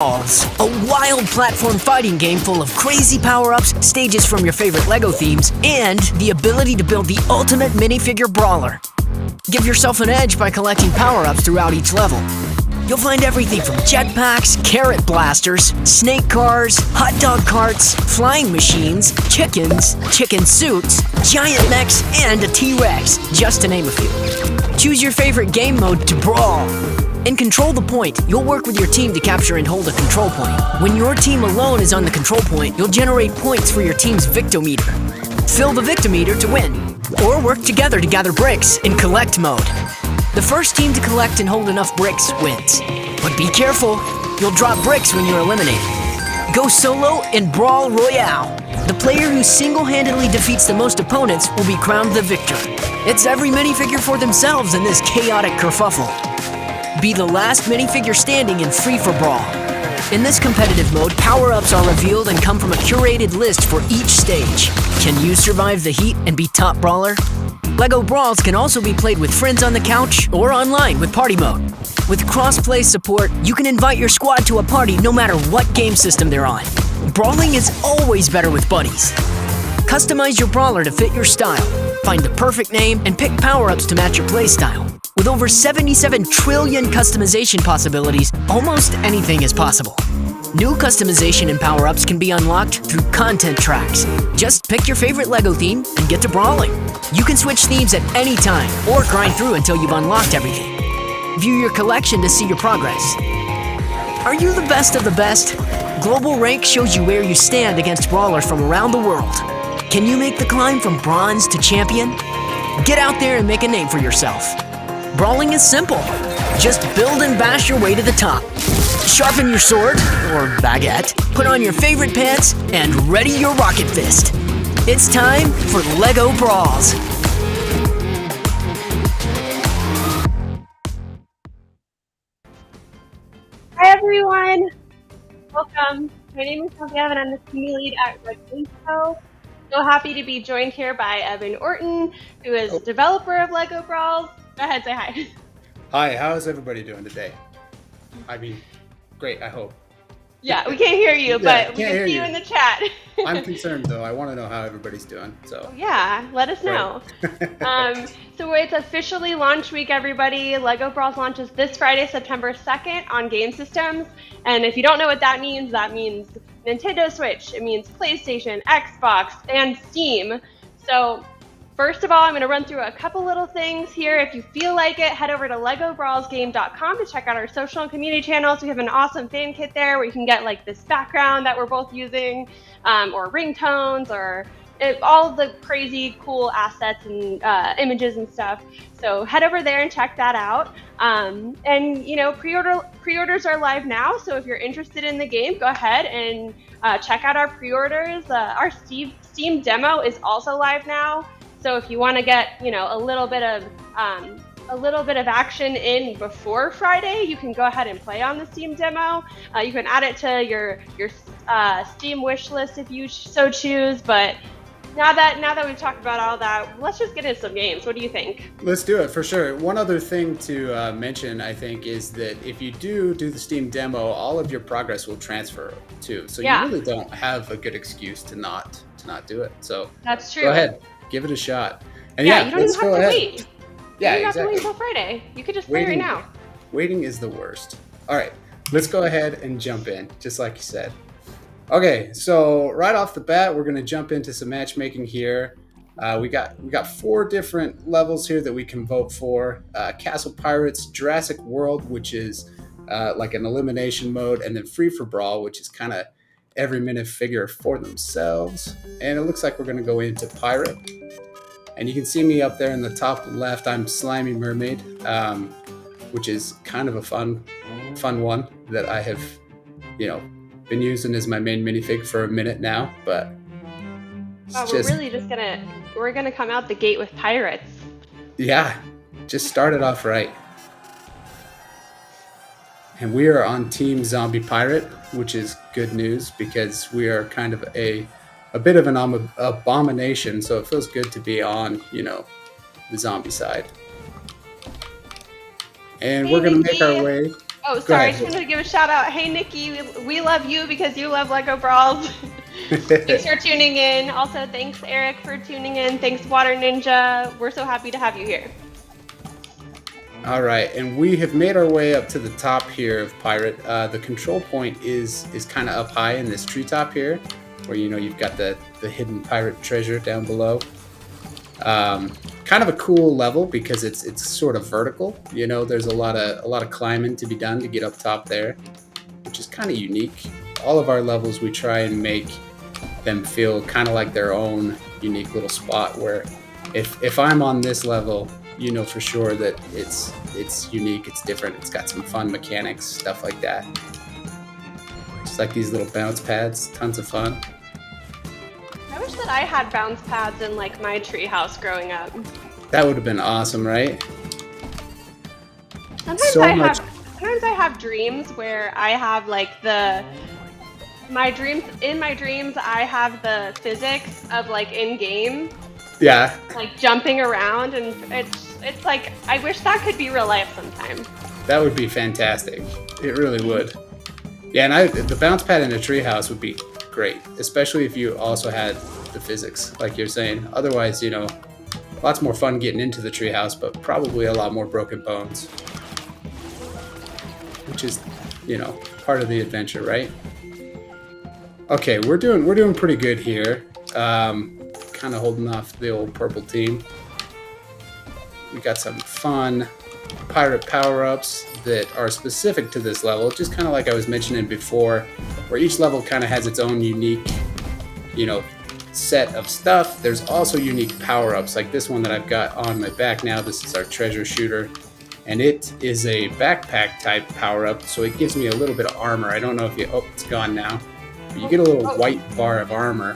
Brawls, a wild platform fighting game full of crazy power-ups, stages from your favorite LEGO themes, and the ability to build the ultimate minifigure brawler. Give yourself an edge by collecting power-ups throughout each level. You'll find everything from jetpacks, carrot blasters, snake cars, hot dog carts, flying machines, chickens, chicken suits, giant mechs, and a T-Rex, just to name a few. Choose your favorite game mode to brawl. In Control the Point, you'll work with your team to capture and hold a control point. When your team alone is on the control point, you'll generate points for your team's Victometer. Fill the Victometer to win, or work together to gather bricks in Collect mode. The first team to collect and hold enough bricks wins. But be careful, you'll drop bricks when you're eliminated. Go solo in Brawl Royale. The player who single-handedly defeats the most opponents will be crowned the victor. It's every minifigure for themselves in this chaotic kerfuffle. Be the last minifigure standing in Free For Brawl. In this competitive mode, power-ups are revealed and come from a curated list for each stage. Can you survive the heat and be top brawler? LEGO Brawls can also be played with friends on the couch or online with party mode. With cross-play support, you can invite your squad to a party no matter what game system they're on. Brawling is always better with buddies. Customize your brawler to fit your style. Find the perfect name and pick power-ups to match your playstyle. With over 77 trillion customization possibilities, almost anything is possible. New customization and power-ups can be unlocked through content tracks. Just pick your favorite LEGO theme and get to brawling. You can switch themes at any time or grind through until you've unlocked everything. View your collection to see your progress. Are you the best of the best? Global Rank shows you where you stand against brawlers from around the world. Can you make the climb from bronze to champion? Get out there and make a name for yourself. Brawling is simple. Just build and bash your way to the top. Sharpen your sword, or baguette, put on your favorite pants, and ready your rocket fist. It's time for LEGO Brawls. Hi everyone! Welcome. My name is Sylvia and I'm the community lead at LEGO Ninjago. So happy to be joined here by Evan Orton, who is developer of LEGO Brawls. Go ahead, say hi. Hi, how is everybody doing today? I mean, great, I hope. Yeah, we can't hear you, but we can see you in the chat. I'm concerned though, I want to know how everybody's doing, so. Yeah, let us know. So it's officially launch week, everybody. LEGO Brawls launches this Friday, September 2nd on game systems. And if you don't know what that means Nintendo Switch, it means PlayStation, Xbox, and Steam. So first of all, I'm going to run through a couple little things here. If you feel like it, head over to LEGOBrawlsGame.com to check out our social and community channels. We have an awesome fan kit there where you can get like this background that we're both using, or ringtones, or all the crazy cool assets and images and stuff. So head over there and check that out. And you know, pre-orders are live now. So if you're interested in the game, go ahead and check out our pre-orders. Our Steam demo is also live now. So if you want to get, you know, a little bit of action in before Friday, you can go ahead and play on the Steam demo. You can add it to your Steam wish list if you so choose. But now that we've talked about all that, let's just get into some games. What do you think? Let's do it for sure. One other thing to mention, I think, is that if you do the Steam demo, all of your progress will transfer too. So you really don't have a good excuse to not do it. So that's true. Go ahead. Give it a shot. And you don't even have to wait. Yeah, you don't have to wait until Friday. You could just play right now. Waiting is the worst. All right, let's go ahead and jump in, just like you said. Okay, so right off the bat, we're going to jump into some matchmaking here. We got 4 different levels here that we can vote for. Castle Pirates, Jurassic World, which is like an elimination mode, and then Free For Brawl, which is kind of every minifigure for themselves. And it looks like we're going to go into Pirate. And you can see me up there in the top left. I'm Slimy Mermaid, which is kind of a fun one that I have, you know, been using as my main minifig for a minute now. But we're gonna come out the gate with pirates. Yeah, just started off right. And we are on Team Zombie Pirate, which is good news because we are kind of a bit of an abomination, so it feels good to be on, you know, the zombie side. And we're gonna make our way. Oh, sorry. I just wanted to give a shout out. Hey, Nikki, we love you because you love LEGO Brawls. Thanks for tuning in. Also, thanks, Eric, for tuning in. Thanks, Water Ninja. We're so happy to have you here. All right, and we have made our way up to the top here of Pirate. The control point is kind of up high in this treetop here, where you've got the hidden pirate treasure down below. Kind of a cool level because it's sort of vertical. There's a lot of climbing to be done to get up top there, which is kind of unique. All of our levels, we try and make them feel kind of like their own unique little spot. Where if I'm on this level, for sure that it's unique, it's different, it's got some fun mechanics, stuff like that. Just like these little bounce pads, tons of fun. I wish that I had bounce pads in like my treehouse growing up. That would have been awesome, right? Sometimes I have dreams where I have like in my dreams I have the physics of like in game. Yeah. Like jumping around, and it's like I wish that could be real life sometime. That would be fantastic. It really would. Yeah, and the bounce pad in a treehouse would be great, especially if you also had the physics, like you're saying. Otherwise, lots more fun getting into the treehouse, but probably a lot more broken bones, which is, part of the adventure, right? Okay, we're doing pretty good here. Kind of holding off the old purple team. We got some fun pirate power-ups that are specific to this level, just kind of like I was mentioning before, where each level kind of has its own unique, set of stuff. There's also unique power-ups, like this one that I've got on my back now. This is our treasure shooter, and it is a backpack type power-up, so it gives me a little bit of armor. I don't know if it's gone now, but you get a little white bar of armor,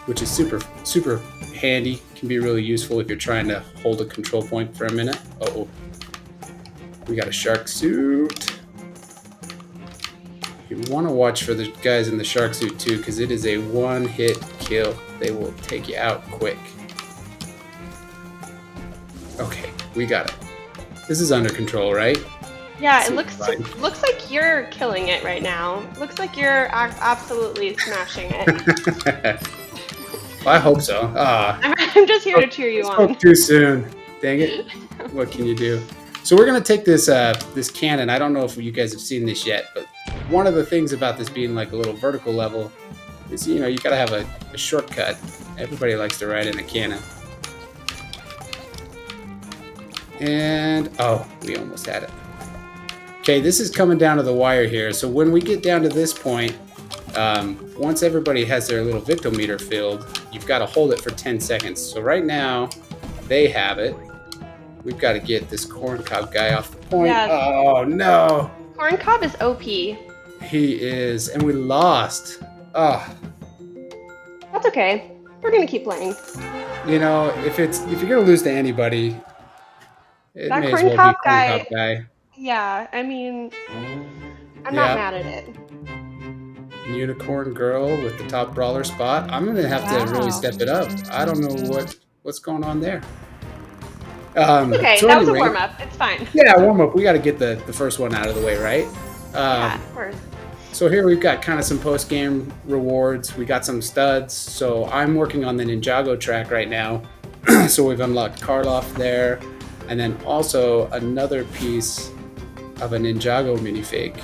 which is super, super handy. Can be really useful if you're trying to hold a control point for a minute. We got a shark suit. You want to watch for the guys in the shark suit too, because it is a one-hit kill. They will take you out quick. Okay, we got it. This is under control, right? Yeah, it looks like you're killing it right now. Looks like you're absolutely smashing it. Well, I hope so. I'm just here to cheer you on. Spoke too soon. Dang it. What can you do? So we're going to take this this cannon. I don't know if you guys have seen this yet, but one of the things about this being like a little vertical level is, you got to have a shortcut. Everybody likes to ride in a cannon. And, we almost had it. Okay, this is coming down to the wire here. So when we get down to this point, once everybody has their little victometer filled, you've got to hold it for 10 seconds. So right now, they have it. We've got to get this corncob guy off the point. Yeah. Oh, no. Corncob is OP. He is, and we lost. Oh. That's okay. We're going to keep playing. If you're going to lose to anybody, it may as well be corncob guy. Yeah, I mean, I'm not mad at it. Unicorn girl with the top brawler spot. I'm gonna have to really step it up. I don't know what's going on there. Okay, so that was a warm up. It's fine. Yeah, warm up. We got to get the first one out of the way, right? Yeah, of course. So here we've got kind of some post game rewards. We got some studs. So I'm working on the Ninjago track right now. So we've unlocked Karloff there, and then also another piece of a Ninjago minifig.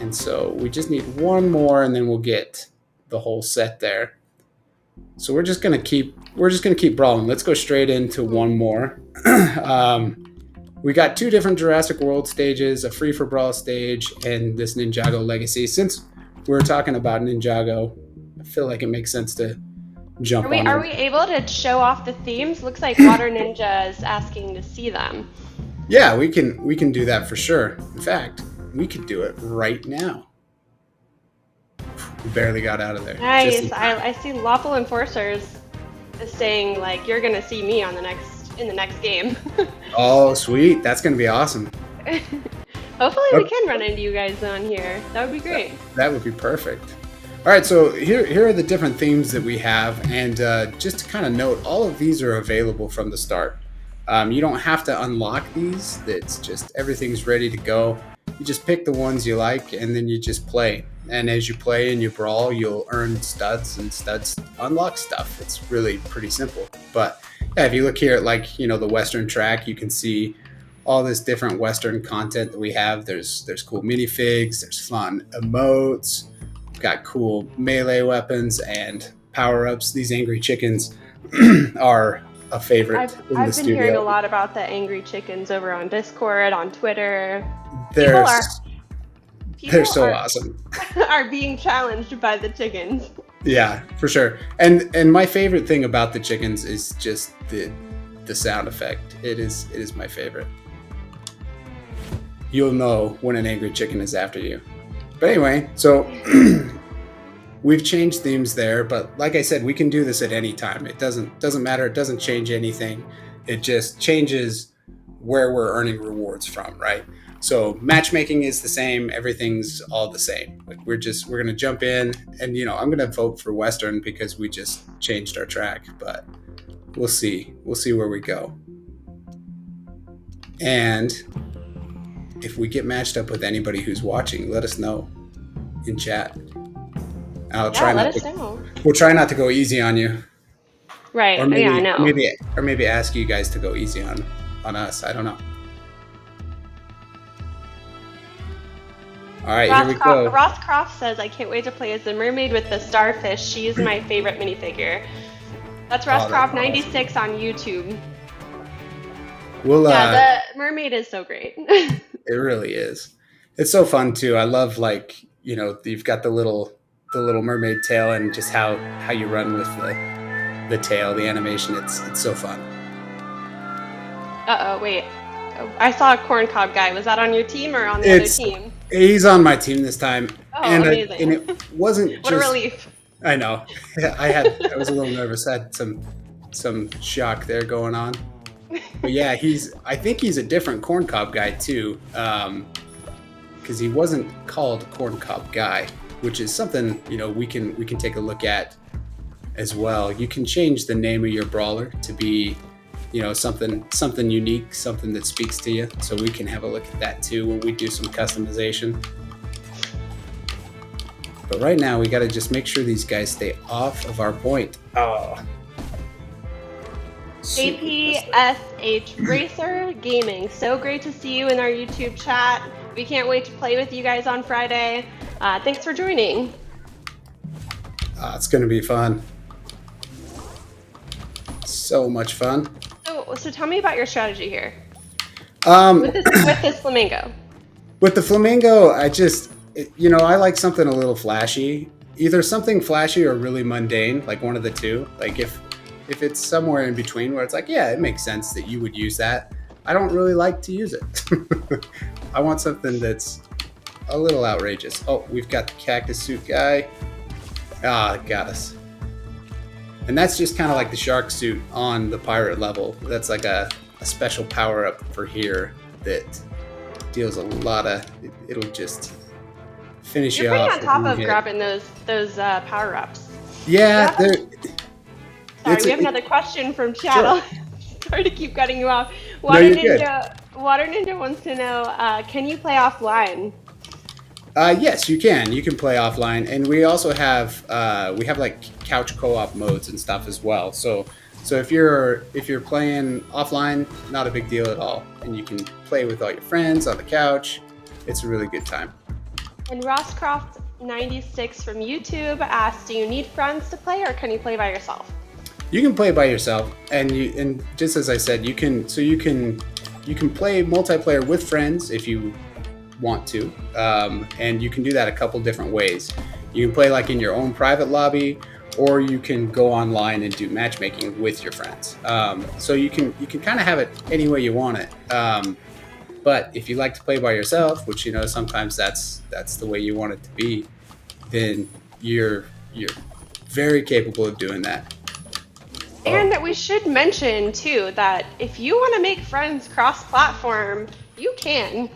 And so we just need one more, and then we'll get the whole set there. So we're just gonna keep brawling. Let's go straight into one more. We got two different Jurassic World stages, a free for Brawl stage, and this Ninjago Legacy. Since we're talking about Ninjago, I feel like it makes sense to jump on. Are we able to show off the themes? Looks like Water Ninja is asking to see them. Yeah, we can do that for sure. In fact, we could do it right now. We barely got out of there. Nice. I see Lawful Enforcers is saying like you're gonna see me in the next game. Oh, sweet! That's gonna be awesome. Hopefully we can run into you guys on here. That would be great. That would be perfect. All right, so here are the different themes that we have, and just to kind of note, all of these are available from the start. You don't have to unlock these. It's just everything's ready to go. You just pick the ones you like, and then you just play. And as you play and you brawl, you'll earn studs, and studs unlock stuff. It's really pretty simple. But yeah, if you look here at like, you know, the Western track, you can see all this different Western content that we have. There's cool minifigs, there's fun emotes, we've got cool melee weapons and power-ups. These angry chickens are a favorite in the studio. I've been hearing a lot about the angry chickens over on Discord, on Twitter. They're so are, awesome. Are being challenged by the chickens. Yeah, for sure. And my favorite thing about the chickens is just the sound effect. It is my favorite. You'll know when an angry chicken is after you. But anyway, so we've changed themes there, but like I said, we can do this at any time. It doesn't matter. It doesn't change anything. It just changes where we're earning rewards from, right? So matchmaking is the same. Everything's all the same. Like we're going to jump in, and, you know, I'm going to vote for Western because we just changed our track, but we'll see. We'll see where we go. And if we get matched up with anybody who's watching, let us know in chat. I'll try let not us to, know. We'll try not to go easy on you. Right. Or maybe, yeah, I know. Maybe ask you guys to go easy on us. I don't know. All right, here we go. Ross Croft says, I can't wait to play as the mermaid with the starfish. She's my favorite minifigure. That's Ross Croft 96 on YouTube. Yeah, the mermaid is so great. It really is. It's so fun too. I love, like, you know, you've got the little mermaid tail, and just how you run with the tail, the animation. It's so fun. Wait. I saw a corn cob guy. Was that on your team or on the other team? He's on my team this time. Oh, amazing. And it wasn't what a relief. I know. I was a little nervous. I had some shock there going on. But yeah, I think he's a different corn cob guy too. Because he wasn't called corn cob guy, which is something, you know, we can take a look at as well. You can change the name of your brawler to be, you know, something unique, something that speaks to you. So we can have a look at that too when we do some customization. But right now we got to just make sure these guys stay off of our point. Oh. JPSH Racer Gaming. So great to see you in our YouTube chat. We can't wait to play with you guys on Friday. Thanks for joining. It's going to be fun. So much fun. So tell me about your strategy here. With this flamingo. With the flamingo, I like something a little flashy. Either something flashy or really mundane, like one of the two. Like if it's somewhere in between where it's like, yeah, it makes sense that you would use that, I don't really like to use it. I want something that's a little outrageous. Oh, we've got the cactus suit guy. Got us. And that's just kind of like the shark suit on the pirate level. That's like a special power up for here that deals a lot of. It'll just finish you off. You're pretty on top of grabbing those power ups. Yeah, Sorry, we have another question from chat. Sure. Sorry to keep cutting you off. Water Ninja wants to know, can you play offline? Yes, you can. You can play offline, and we also have like couch co-op modes and stuff as well. So if you're playing offline, not a big deal at all, and you can play with all your friends on the couch. It's a really good time. And Rosscroft 96 from YouTube asked, do you need friends to play, or can you play by yourself? You can play by yourself, and just as I said, you can play multiplayer with friends if you want to, and you can do that a couple different ways. You can play like in your own private lobby, or you can go online and do matchmaking with your friends. So you can kind of have it any way you want it. But if you like to play by yourself, which, you know, sometimes that's the way you want it to be, then you're very capable of doing that. And we should mention too that if you want to make friends cross-platform, you can.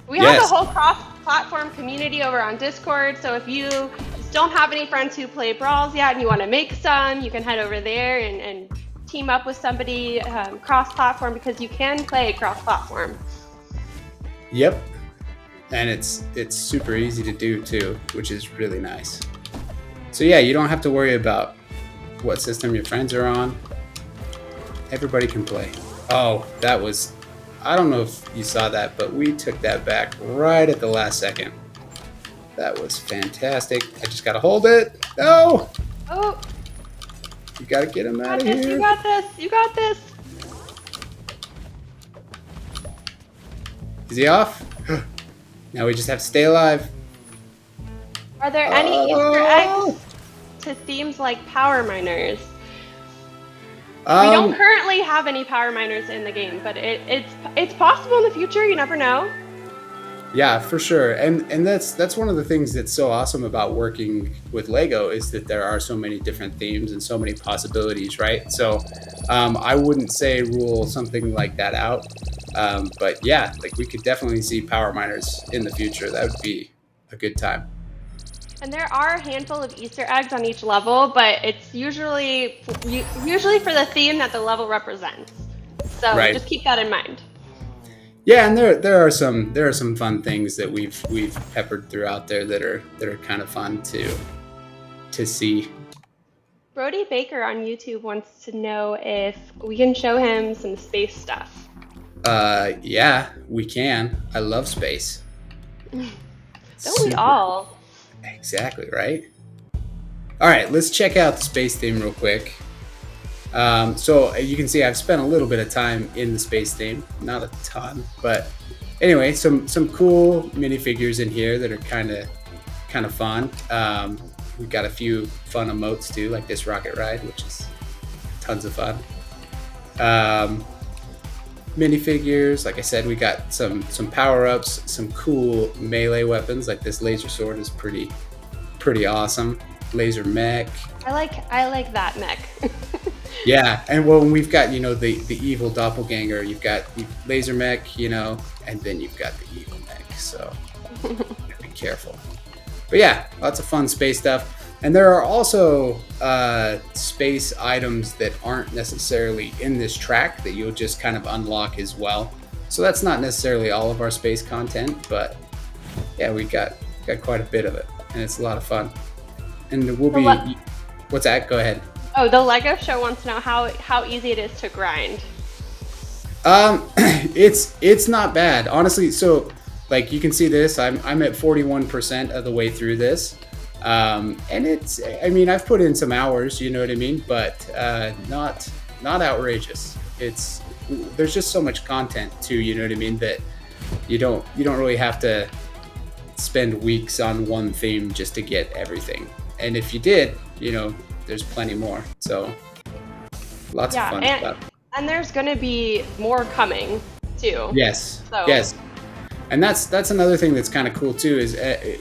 We have a whole cross-platform community over on Discord, so if you just don't have any friends who play Brawls yet and you want to make some, you can head over there and team up with somebody cross-platform, because you can play cross-platform. Yep. And it's super easy to do too, which is really nice. So yeah, you don't have to worry about what system your friends are on. Everybody can play. Oh, that was, I don't know if you saw that, but we took that back right at the last second. That was fantastic. I just gotta hold it. No! Oh! You gotta get him out of this, here. You got this! You got this! Is he off? Now we just have to stay alive. Are there any Easter eggs to themes like power miners? We don't currently have any power miners in the game, but it's possible in the future. You never know. Yeah, for sure. And that's one of the things that's so awesome about working with Lego, is that there are so many different themes and so many possibilities, right? So I wouldn't say rule something like that out. But yeah, like we could definitely see power miners in the future. That would be a good time. And there are a handful of Easter eggs on each level, but it's usually for the theme that the level represents. So Right. Just keep that in mind. Yeah, and there are some fun things that we've peppered throughout there that are kind of fun to see. Brody Baker on YouTube wants to know if we can show him some space stuff. Yeah, we can. I love space. Don't we all? Exactly, right? All right, let's check out the space theme real quick. So you can see I've spent a little bit of time in the space theme, not a ton, but anyway, some cool minifigures in here that are kind of fun. We've got a few fun emotes too, like this rocket ride, which is tons of fun. Minifigures, like I said, we got some power-ups, some cool melee weapons, like this laser sword is pretty awesome. Laser mech. I like that mech. Yeah, and well, we've got, the evil doppelganger. You've got the laser mech, and then you've got the evil mech. So be careful. But yeah, lots of fun space stuff. And there are also space items that aren't necessarily in this track that you'll just kind of unlock as well. So that's not necessarily all of our space content, but yeah, we got quite a bit of it, and it's a lot of fun. And we'll be. What's that? Go ahead. Oh, the Lego show wants to know how easy it is to grind. It's not bad, honestly. So, like you can see this, I'm at 41% of the way through this. And I've put in some hours, you know what I mean, but not outrageous. There's just so much content too, you know what I mean, that you don't really have to spend weeks on one theme just to get everything. And if you did, there's plenty more. So lots of fun stuff. And there's gonna be more coming too. Yes. So. Yes. And that's another thing that's kind of cool too, is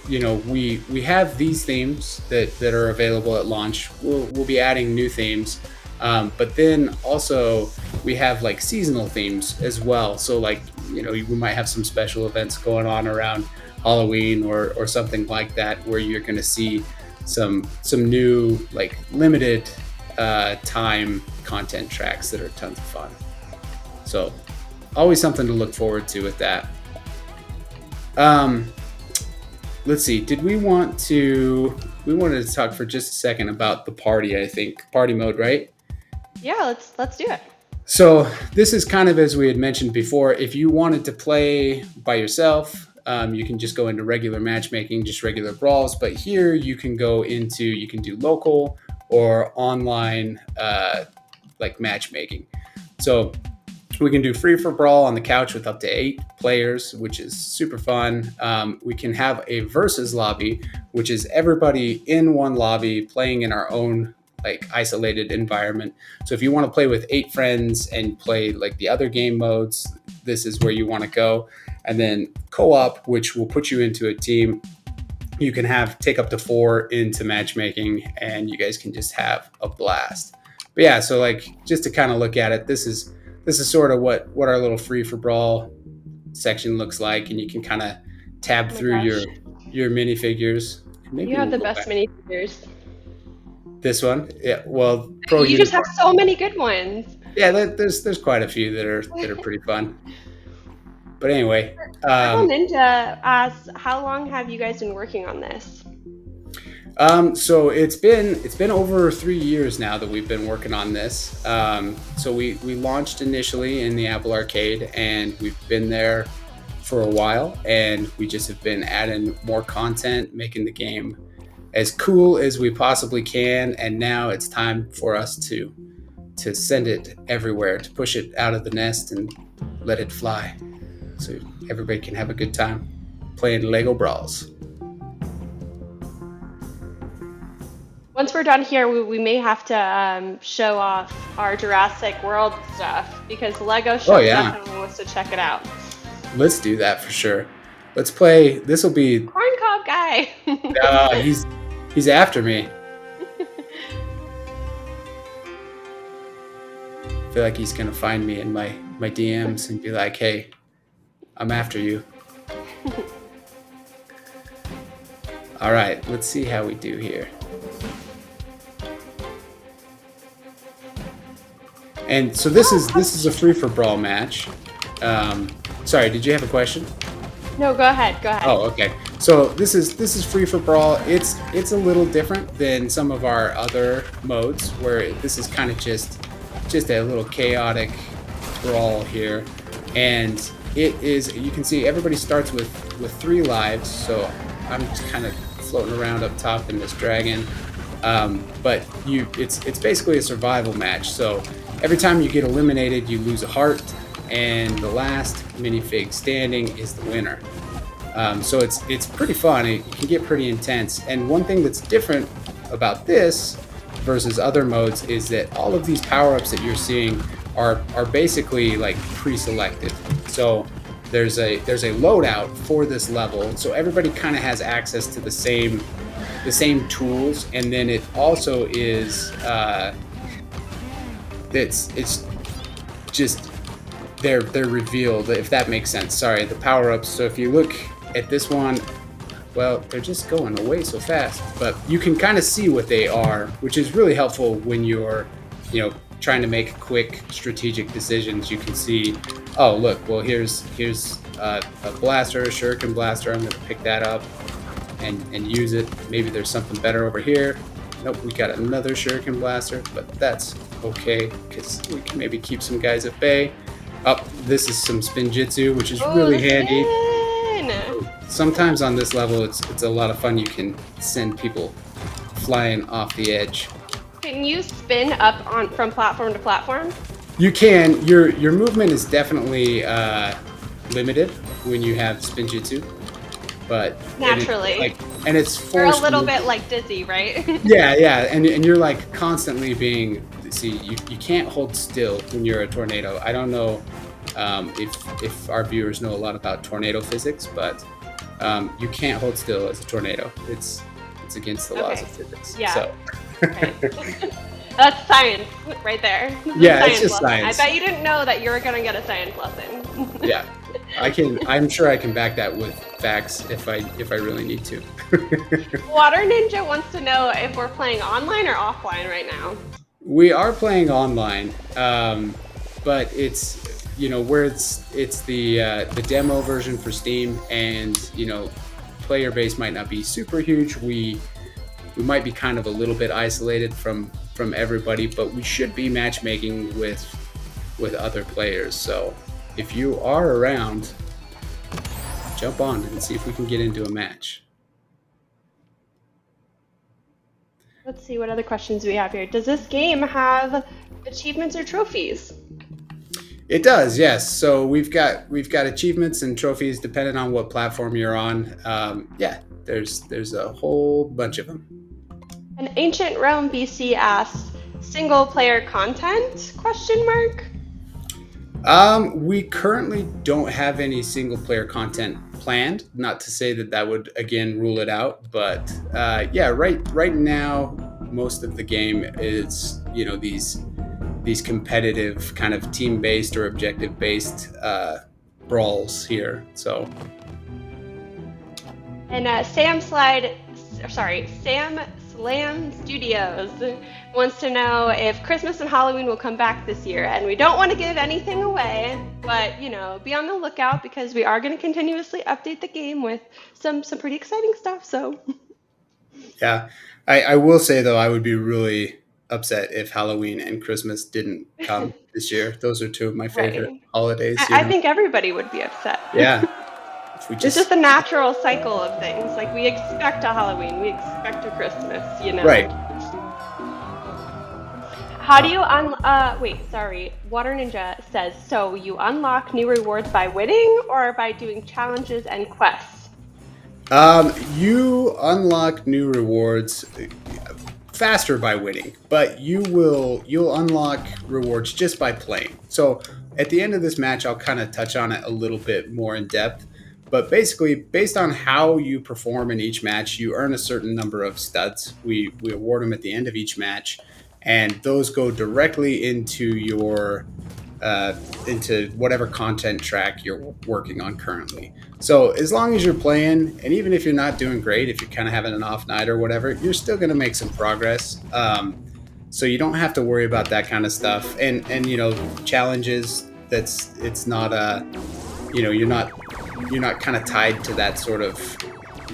we have these themes that are available at launch. We'll be adding new themes, but then also we have like seasonal themes as well. So like we might have some special events going on around Halloween or something like that, where you're going to see some new like limited time content tracks that are tons of fun. So always something to look forward to with that. Let's see. We wanted to talk for just a second about the party, I think. Party mode, right? Yeah, let's do it. So this is kind of, as we had mentioned before, if you wanted to play by yourself, you can just go into regular matchmaking, just regular brawls. But here you can do local or online, like matchmaking. So we can do free for brawl on the couch with up to 8 players, which is super fun. We can have a versus lobby, which is everybody in one lobby playing in our own like isolated environment. So if you want to play with 8 friends and play like the other game modes, this is where you want to go. And then co-op, which will put you into a team. You can take up to 4 into matchmaking, and you guys can just have a blast. But yeah, so like just to kind of look at it, this is sort of what our little free for brawl section looks like, and you can kind of tab through your minifigures. Maybe you have the best minifigures. This one, yeah. Well, Pro You just Unicorn. have so many good ones. Yeah, there's quite a few that are pretty fun. But anyway, Purple Ninja asks, how long have you guys been working on this? so it's been over 3 years now that we've been working on this. So we launched initially in the Apple Arcade, and we've been there for a while, and we just have been adding more content, making the game as cool as we possibly can. And now it's time for us to send it everywhere, to push it out of the nest and let it fly, so everybody can have a good time playing LEGO Brawls. Once we're done here, we may have to show off our Jurassic World stuff, because LEGO Show definitely wants to check it out. Let's do that for sure. Let's play. This will be Corncob guy. He's after me. I feel like he's gonna find me in my DMs and be like, "Hey, I'm after you." All right, let's see how we do here. And so this is a free for brawl match. Sorry, did you have a question? No, go ahead. Oh, okay. So this is free for brawl. It's a little different than some of our other modes, where this is kind of just a little chaotic brawl here. And it is, you can see everybody starts with 3 lives. So I'm just kind of floating around up top in this dragon. But it's basically a survival match. So every time you get eliminated, you lose a heart, and the last minifig standing is the winner. So it's pretty fun. It can get pretty intense. And one thing that's different about this versus other modes is that all of these power-ups that you're seeing are basically like pre-selected. So there's a loadout for this level, so everybody kind of has access to the same tools. And then it also is it's just they're revealed, if that makes sense. Sorry, the power-ups. So if you look at this one, well, they're just going away so fast, but you can kind of see what they are, which is really helpful when you're, trying to make quick strategic decisions. You can see, oh look, well here's a blaster, a shuriken blaster. I'm going to pick that up and use it. Maybe there's something better over here. Nope, we got another shuriken blaster, but that's okay because we can maybe keep some guys at bay. Oh, this is some spin jitsu, which is really handy. Sometimes on this level, it's a lot of fun. You can send people flying off the edge. Can you spin up from platform to platform? You can. Your movement is definitely limited when you have spin jitsu, but naturally, and it's forced. You're a little bit like dizzy, right? Yeah, and you're like constantly being. See, you can't hold still when you're a tornado. I don't know if our viewers know a lot about tornado physics, but you can't hold still as a tornado. It's against the laws of physics. Yeah. So. Okay. That's science right there. Yeah, it's just science. I bet you didn't know that you were gonna get a science lesson. Yeah, I'm sure I can back that with facts if I really need to. Water Ninja wants to know if we're playing online or offline right now. We are playing online, but it's where it's the demo version for Steam, and player base might not be super huge. We might be kind of a little bit isolated from everybody, but we should be matchmaking with other players. So if you are around, jump on and see if we can get into a match. Let's see what other questions we have here. Does this game have achievements or trophies? It does, yes. So we've got achievements and trophies depending on what platform you're on. Yeah, there's a whole bunch of them. An Ancient Rome BC asks, single player content? ? We currently don't have any single player content planned. Not to say that would again rule it out, but yeah, right now most of the game is these competitive kind of team-based or objective-based brawls here. So. And Sam Slam Studios wants to know if Christmas and Halloween will come back this year. And we don't want to give anything away, but, you know, be on the lookout because we are going to continuously update the game with some pretty exciting stuff. So, yeah, I will say, though, I would be really upset if Halloween and Christmas didn't come this year. Those are two of my favorite right. holidays. I think everybody would be upset. Yeah. If we It's just a natural cycle of things. Like, we expect a Halloween, we expect a Christmas, you know? Right. How do you Water Ninja says, so you unlock new rewards by winning or by doing challenges and quests? You unlock new rewards faster by winning, but you'll unlock rewards just by playing. So at the end of this match, I'll kind of touch on it a little bit more in depth. But basically, based on how you perform in each match, you earn a certain number of studs. We award them at the end of each match, and those go directly into your into whatever content track you're working on currently. So as long as you're playing, and even if you're not doing great, if you're kind of having an off night or whatever, you're still going to make some progress. So you don't have to worry about that kind of stuff. And you know, challenges, it's not you're not kind of tied to that sort of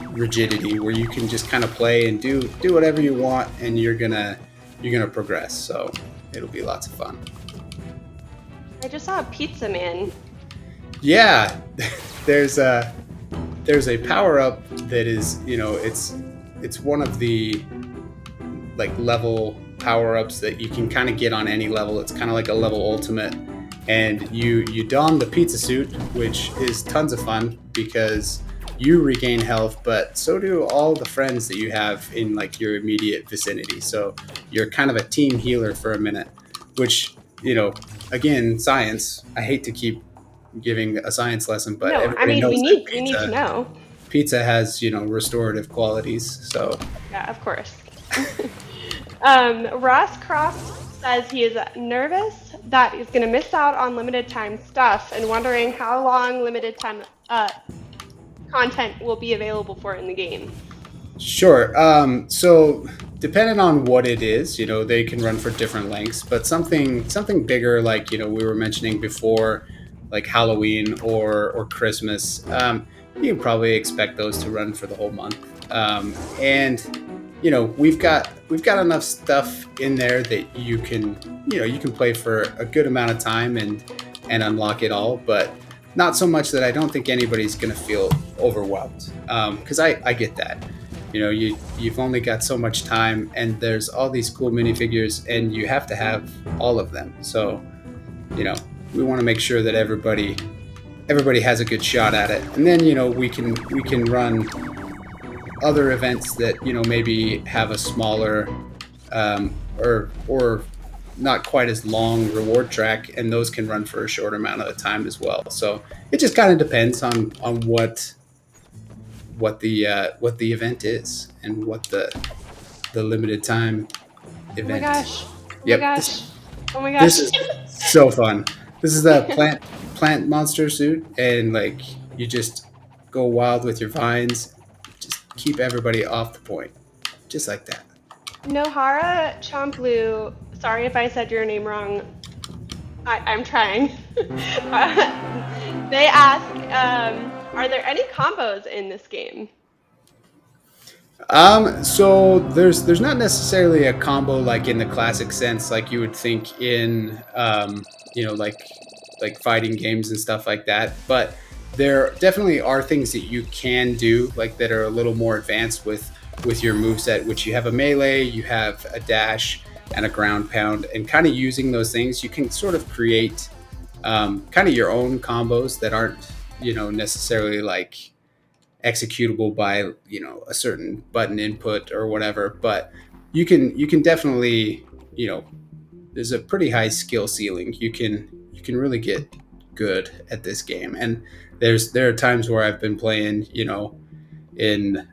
rigidity where you can just kind of play and do whatever you want, and you're gonna progress. So it'll be lots of fun. I just saw a pizza man. Yeah, there's a power up that is, you know, it's one of the like level power ups that you can kind of get on any level. It's kind of like a level ultimate, and you don the pizza suit, which is tons of fun because you regain health, but so do all the friends that you have in like your immediate vicinity. So you're kind of a team healer for a minute, which, you know, again, science. I hate to keep giving a science lesson, but everybody knows we need to know. Pizza has, you know, restorative qualities. So yeah, of course. Ross Cross says he is nervous that he's going to miss out on limited time stuff and wondering how long limited time content will be available for in the game. Sure. So depending on what it is, you know, they can run for different lengths, but something bigger, like, you know, we were mentioning before, like Halloween or Christmas, you can probably expect those to run for the whole month. And you know, we've got enough stuff in there that you can play for a good amount of time and unlock it all, but not so much that I don't think anybody's going to feel overwhelmed. Because I get that. You know, you've only got so much time, and there's all these cool minifigures, and you have to have all of them. So, you know, we want to make sure that everybody has a good shot at it, and then, you know, we can run other events that, you know, maybe have a smaller or not quite as long reward track, and those can run for a shorter amount of time as well. So it just kind of depends on what the event is and what the limited time event. Oh my gosh! Yep. Oh my gosh! This is so fun. This is the plant monster suit, and like you just go wild with your vines, just keep everybody off the point, just like that. Nohara Chomplu, sorry if I said your name wrong. I'm trying. They ask, are there any combos in this game? So there's not necessarily a combo like in the classic sense, like you would think in you know, like fighting games and stuff like that. But there definitely are things that you can do, like that are a little more advanced with your moveset, which you have a melee, you have a dash, and a ground pound, and kind of using those things, you can sort of create kind of your own combos that aren't, you know, necessarily like executable by, you know, a certain button input or whatever, but you can definitely, you know, there's a pretty high skill ceiling. You can really get good at this game, and there are times where I've been playing, you know, in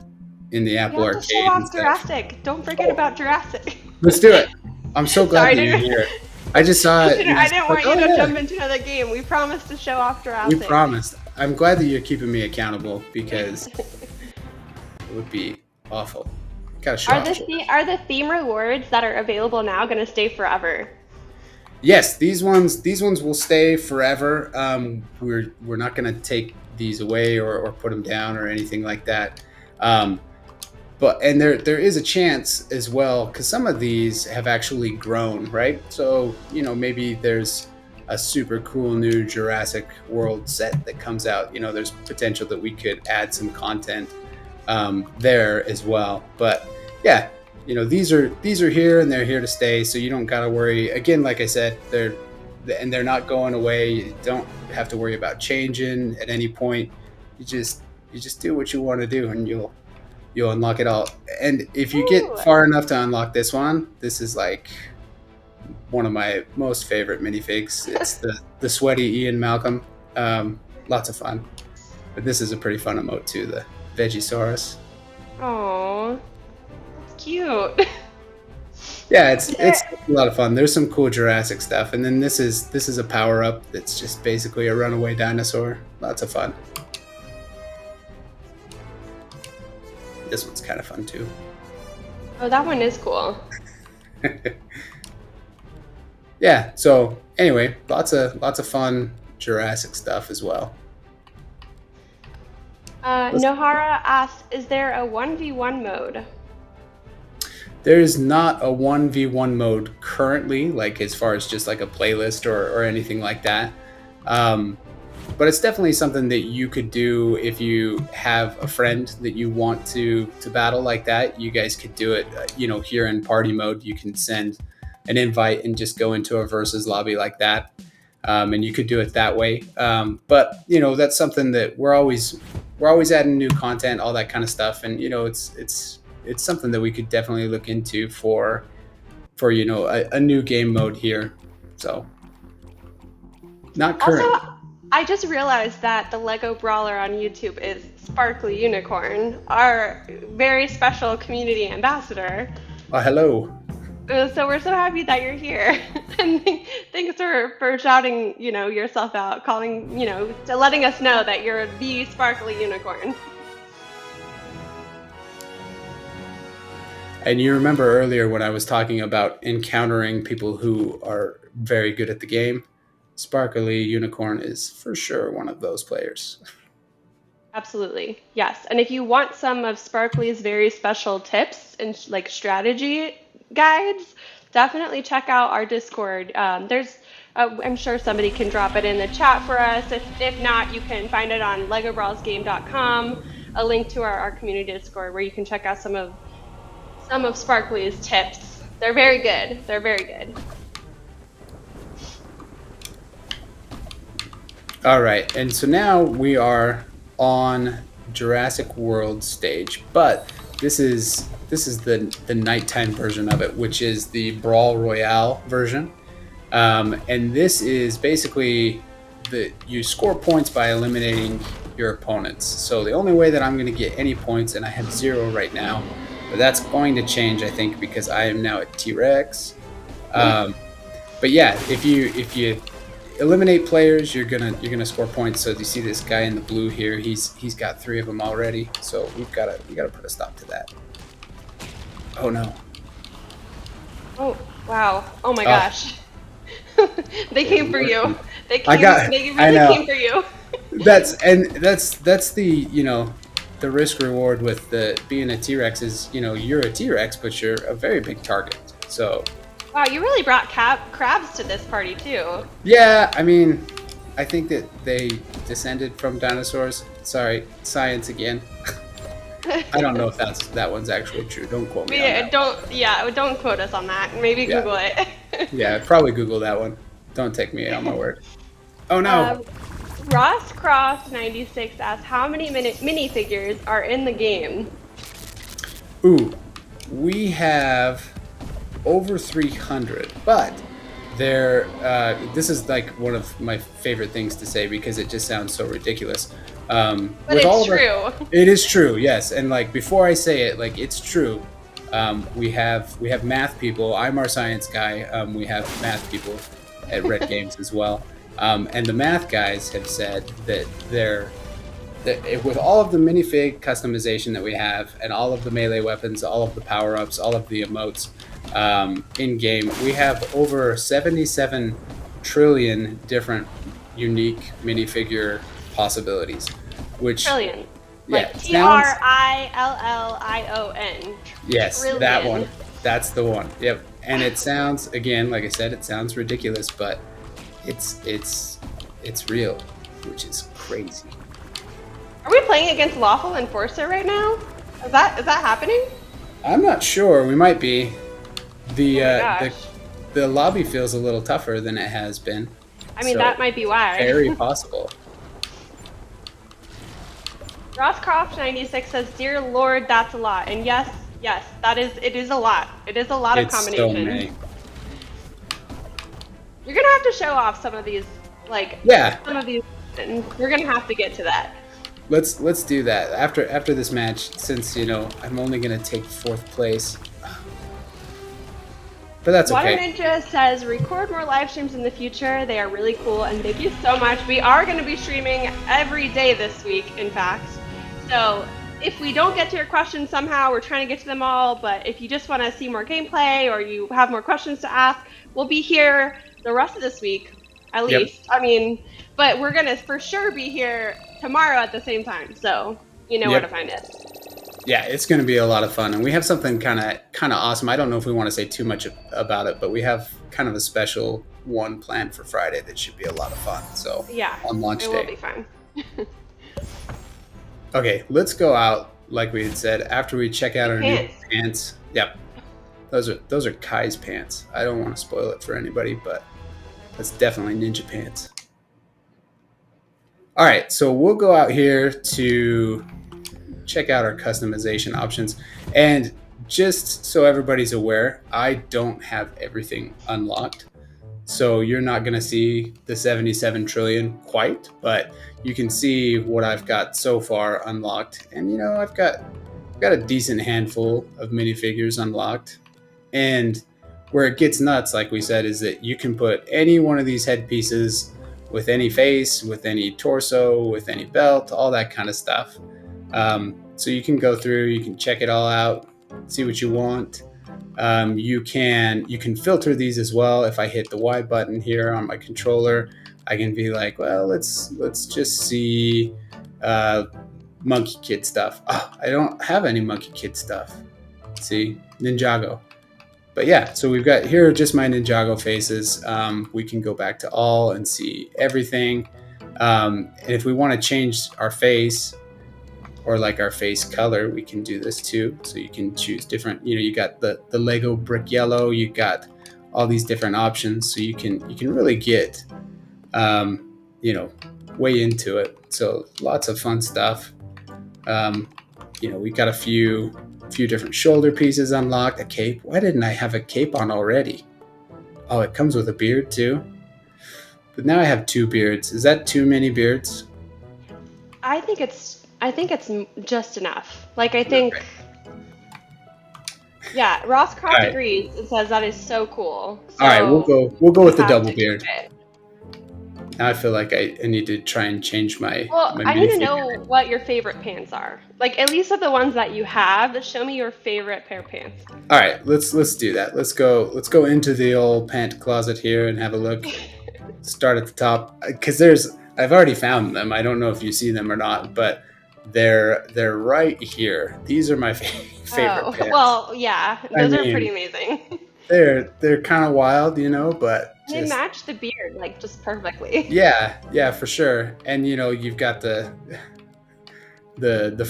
the Apple Arcade. Show off Jurassic. Don't forget about Jurassic. Let's do it. I'm so glad that you're here. I just saw it. I didn't want you to jump into another game. We promised to show off Jurassic. We promised. I'm glad that you're keeping me accountable, because it would be awful Gotta show off. Are the theme rewards that are available now going to stay forever? Yes, these ones will stay forever. We're not going to take these away or put them down or anything like that. But there is a chance as well, because some of these have actually grown, right? So maybe there's a super cool new Jurassic World set that comes out. There's potential that we could add some content there as well. But yeah. These are here and they're here to stay, so you don't gotta worry. Again, like I said, they're not going away. You don't have to worry about changing at any point. You just do what you want to do, and you'll unlock it all. And if you get far enough to unlock this one, this is like one of my most favorite minifigs. It's the sweaty Ian Malcolm. Lots of fun. But this is a pretty fun emote too, the Vegisaurus. Aww. Cute. Yeah, it's a lot of fun. There's some cool Jurassic stuff, and then this is a power up that's just basically a runaway dinosaur. Lots of fun. This one's kind of fun too. Oh, that one is cool. Yeah. So anyway, lots of fun Jurassic stuff as well. Nohara asked, "Is there a 1v1 mode?" There is not a 1v1 mode currently, like as far as just like a playlist or anything like that. But it's definitely something that you could do if you have a friend that you want to battle like that. You guys could do it, here in party mode. You can send an invite and just go into a versus lobby like that. And you could do it that way. But that's something that we're always adding new content, all that kind of stuff. And it's something that we could definitely look into for a new game mode here. So not current. Also, I just realized that the LEGO Brawler on YouTube is Sparkly Unicorn, our very special community ambassador. Oh, hello. So we're so happy that you're here. And thanks for shouting, yourself out, calling, to letting us know that you're the Sparkly Unicorn. And you remember earlier when I was talking about encountering people who are very good at the game? Sparkly Unicorn is for sure one of those players. Absolutely. Yes. And if you want some of Sparkly's very special tips and strategy guides, definitely check out our Discord. I'm sure somebody can drop it in the chat for us. If not, you can find it on legobrawlsgame.com, a link to our community Discord where you can check out some of Sparkly's tips. They're very good. They're very good. All right, and so now we are on Jurassic World stage, but this is the nighttime version of it, which is the Brawl Royale version. And this is basically you score points by eliminating your opponents. So the only way that I'm going to get any points, and I have 0 right now, but that's going to change, I think, because I am now at T-Rex. But yeah, if you eliminate players, you're gonna score points. So you see this guy in the blue here, he's got 3 of them already. So we gotta put a stop to that. Oh no. Oh wow. Oh my gosh. They came for you. They really came for you. That's the the risk reward with being a T-Rex is, you're a T-Rex, but you're a very big target. So wow, you really brought crabs to this party too. Yeah, I mean, I think that they descended from dinosaurs. Sorry, science again. I don't know if that one's actually true. Don't quote me on that. Don't quote us on that. Maybe Google it. Yeah, probably Google that one. Don't take me on my word. Oh no. Ross Croft 96 asks, how many minifigures are in the game? Ooh, we have over 300, but this is like one of my favorite things to say because it just sounds so ridiculous. But it's true. It is true, yes. And before I say it, it's true. We have math people. I'm our science guy. We have math people at Red Games as well. And the math guys have said that with all of the minifig customization that we have, and all of the melee weapons, all of the power-ups, all of the emotes in game, we have over 77 trillion different unique minifigure possibilities. Which Trillion. yeah, Like TRILLION. yes, Trillion. that one. That's the one. Yep. And it sounds, again, like I said, it sounds ridiculous, but it's real, which is crazy. Are we playing against Lawful Enforcer right now? Is that happening? I'm not sure. We might be. Gosh. The lobby feels a little tougher than it has been. I mean, So, that might be why. Very possible. Rosscroft96 says, "Dear Lord, that's a lot." And yes, it is a lot. It is a lot of It's combinations. so many. You're gonna have to show off some of these, Yeah. some of these. And we're gonna have to get to that. Let's do that after this match, since I'm only gonna take 4th place. But that's Water okay. Ninja says, "Record more live streams in the future. They are really cool, and thank you so much. We are going to be streaming every day this week, in fact. So if we don't get to your questions somehow, we're trying to get to them all. But if you just want to see more gameplay or you have more questions to ask, we'll be here the rest of this week, at Yep. least. I mean, but we're going to for sure be here tomorrow at the same time. So you know where Yep. to find it." Yeah, it's going to be a lot of fun, and we have something kind of awesome. I don't know if we want to say too much about it, but we have kind of a special one planned for Friday that should be a lot of fun. So Yeah, on launch it day. will be fun. Okay, let's go out like we had said after we check out our new pants. Yep, those are Kai's pants. I don't want to spoil it for anybody, but that's definitely ninja pants. All right, so we'll go out here to check out our customization options, and just so everybody's aware, I don't have everything unlocked, so you're not going to see the 77 trillion quite, but you can see what I've got so far unlocked. And I've got a decent handful of minifigures unlocked, and where it gets nuts, like we said, is that you can put any one of these headpieces with any face, with any torso, with any belt, all that kind of stuff. So you can go through, you can check it all out, see what you want. You can filter these as well. If I hit the Y button here on my controller, I can be like, well, let's just see Monkie Kid stuff. Oh, I don't have any Monkie Kid stuff. See, Ninjago. But yeah, so we've got here just my Ninjago faces. We can go back to all and see everything. And if we want to change our face, or like our face color, we can do this too. So you can choose different, you got the Lego brick yellow, you got all these different options. So you can really get, way into it. So lots of fun stuff. We got a few different shoulder pieces unlocked, a cape. Why didn't I have a cape on already? Oh, it comes with a beard too. But now I have 2 beards. Is that too many beards? I think it's just enough. I think, yeah, Ross Croft agrees and says that is so cool. So all right, we'll go with the double beard. It. Now I feel like I need to try and change my. Well, my I need to minifigure. know what your favorite pants are. At least of the ones that you have, show me your favorite pair of pants. All right, let's do that. Let's go into the old pant closet here and have a look. Start at the top, because I've already found them. I don't know if you see them or not, but they're right here. These are my favorite pants. Well, yeah, those are pretty amazing. They're kind of wild, but they match the beard just perfectly. Yeah, for sure. And you've got the